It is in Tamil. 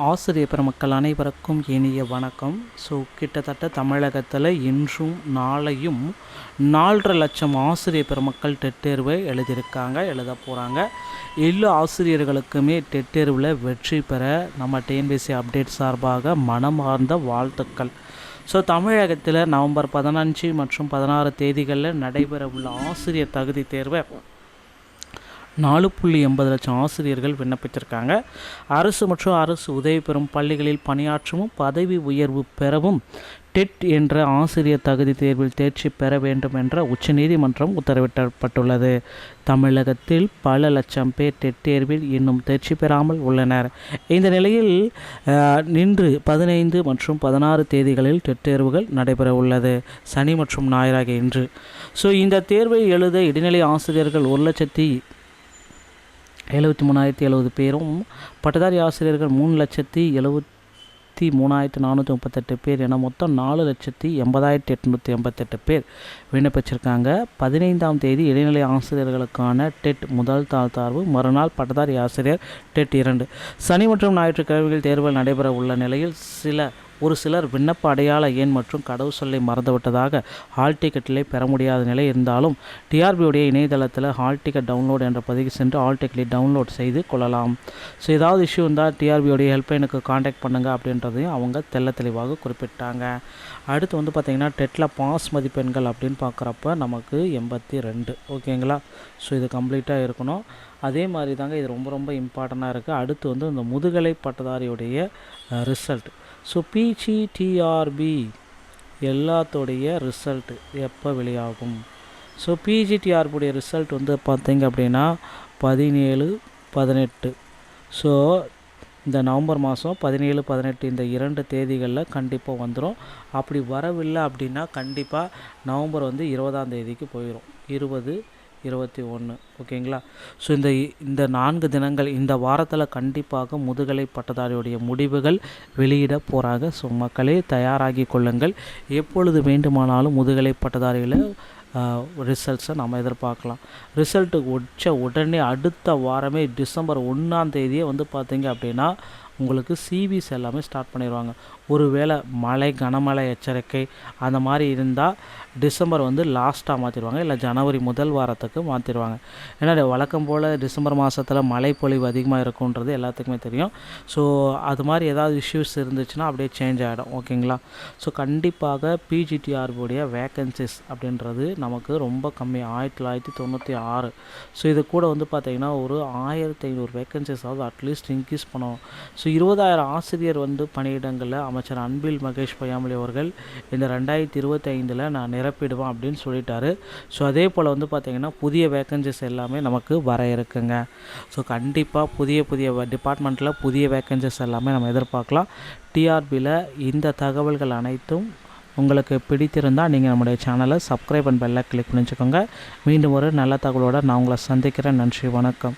ஆசிரியர் பெருமக்கள் அனைவருக்கும் இனிய வணக்கம். கிட்டத்தட்ட தமிழகத்தில் இன்றும் நாளையும் 4.5 லட்சம் ஆசிரியர் பெருமக்கள் டெட் தேர்வை எழுத போகிறாங்க. எல்லா ஆசிரியர்களுக்குமே டெட் தேர்வில் வெற்றி பெற நம்ம டிஎன்பிஎஸ்சி அப்டேட் சார்பாக மனமார்ந்த வாழ்த்துக்கள். தமிழகத்தில் நவம்பர் 15 மற்றும் 16 தேதிகளில் நடைபெறவுள்ள ஆசிரியர் தகுதி தேர்வை 4.80 லட்சம் ஆசிரியர்கள் விண்ணப்பித்திருக்காங்க. அரசு மற்றும் அரசு உதவி பெறும் பள்ளிகளில் பணியாற்றவும் பதவி உயர்வு பெறவும் டெட் என்ற ஆசிரியர் தகுதி தேர்வில் தேர்ச்சி பெற வேண்டும் என்ற உச்சநீதிமன்றம் உத்தரவிடப்பட்டுள்ளது. தமிழகத்தில் பல லட்சம் பேர் டெட் தேர்வில் இன்னும் தேர்ச்சி பெறாமல் உள்ளனர். இந்த நிலையில் இன்று 15 மற்றும் 16 தேதிகளில் டெட் தேர்வுகள் நடைபெற உள்ளது. சனி மற்றும் ஞாயிறாக இன்று. இந்த தேர்வை எழுத இடைநிலை ஆசிரியர்கள் 1,73,070 பேரும், பட்டதாரி ஆசிரியர்கள் 3,73,438 பேர் என மொத்தம் 4,80,888 பேர் விண்ணப்பிச்சிருக்காங்க. 15ஆம் தேதி இடைநிலை ஆசிரியர்களுக்கான டெட் முதல் தாழ்வு, மறுநாள் பட்டதாரி ஆசிரியர் டெட் 2. சனி மற்றும் ஞாயிற்றுக்கிழமைகள் தேர்வுகள் நடைபெற உள்ள நிலையில் ஒரு சிலர் விண்ணப்ப அடையாள எண் மற்றும் கடவுள் சொல்லை மறந்துவிட்டதாக ஹால் டிக்கெட்டிலே பெற முடியாத நிலை இருந்தாலும் டிஆர்பியுடைய இணையதளத்தில் ஹால் டிக்கெட் டவுன்லோட் என்ற பதிவு சென்று ஹால் டிக்கெட்டை டவுன்லோட் செய்து கொள்ளலாம். ஏதாவது இஷ்யூ இருந்தால் டிஆர்பியுடைய ஹெல்ப்லைனுக்கு காண்டாக்ட் பண்ணுங்கள் அப்படின்றதையும் அவங்க தெளிவாக குறிப்பிட்டாங்க. அடுத்து பார்த்திங்கன்னா டெட்டில் பாஸ் மதிப்பெண்கள் அப்படின்னு பார்க்குறப்ப நமக்கு 82. ஓகேங்களா? இது கம்ப்ளீட்டாக இருக்கணும். அதே மாதிரி தாங்க இது ரொம்ப இம்பார்ட்டண்ட்டாக இருக்குது. அடுத்து இந்த முதுகலை பட்டதாரியுடைய ரிசல்ட். பிஜிடிஆர்பி எல்லாத்தோடைய ரிசல்ட்டு எப்போ வெளியாகும்? பிஜிடிஆர்பியுடைய ரிசல்ட் பார்த்திங்க அப்படின்னா 17-18. இந்த நவம்பர் மாதம் 17-18 இந்த 2 தேதிகளில் கண்டிப்பாக வந்துடும். அப்படி வரவில்லை அப்படின்னா கண்டிப்பாக நவம்பர் 20ஆம் தேதிக்கு போயிடும். 20-21. ஓகேங்களா? இந்த 4 தினங்கள் இந்த வாரத்தில் கண்டிப்பாக முதுகலை பட்டதாரியுடைய முடிவுகள் வெளியிட போகிறாங்க. மக்களே தயாராகி கொள்ளுங்கள். எப்பொழுது வேண்டுமானாலும் முதுகலை பட்டதாரிகளை ரிசல்ட்ஸை நம்ம எதிர்பார்க்கலாம். ரிசல்ட்டு உடனே அடுத்த வாரமே டிசம்பர் 1ஆம் தேதியே பார்த்திங்க அப்படின்னா உங்களுக்கு சிவிஸ் எல்லாமே ஸ்டார்ட் பண்ணிடுவாங்க. ஒருவேளை கனமழை எச்சரிக்கை அந்த மாதிரி இருந்தால் டிசம்பர் லாஸ்ட்டாக மாற்றிடுவாங்க, இல்லை ஜனவரி முதல் வாரத்துக்கு மாற்றிடுவாங்க. ஏன்னா வழக்கம் போல் டிசம்பர் மாதத்தில் மழை பொழிவு அதிகமாக இருக்குன்றது எல்லாத்துக்குமே தெரியும். அது மாதிரி ஏதாவது இஷ்யூஸ் இருந்துச்சுன்னா அப்படியே சேஞ்ச் ஆகிடும். ஓகேங்களா? கண்டிப்பாக பிஜிடிஆர்புடைய வேக்கன்சிஸ் அப்படின்றது நமக்கு ரொம்ப கம்மி. 1996. இது கூட பார்த்திங்கன்னா ஒரு 1500 வேக்கன்சிஸாவது அட்லீஸ்ட் இன்க்ரீஸ் பண்ணணும். 20,000 ஆசிரியர் பணியிடங்களில் அமைச்சர் அன்பில் மகேஷ் பொய்யாமொழி அவர்கள் இந்த 2025 நான் நிரப்பிடுவேன் அப்படின்னு சொல்லிட்டாரு. அதே போல் பார்த்திங்கன்னா புதிய வேக்கன்சிஸ் எல்லாமே நமக்கு வர இருக்குங்க. கண்டிப்பாக புதிய டிபார்ட்மெண்ட்டில் புதிய வேக்கன்சிஸ் எல்லாமே நம்ம எதிர்பார்க்கலாம். டிஆர்பியில் இந்த தகவல்கள் அனைத்தும் உங்களுக்கு பிடித்திருந்தால் நீங்கள் நம்முடைய சேனலை சப்ஸ்கிரைப் அண்ட் பெல்லை கிளிக் பண்ணிச்சுக்கோங்க. மீண்டும் ஒரு நல்ல தகவலோடு நான் உங்களை சந்திக்கிறேன். நன்றி, வணக்கம்.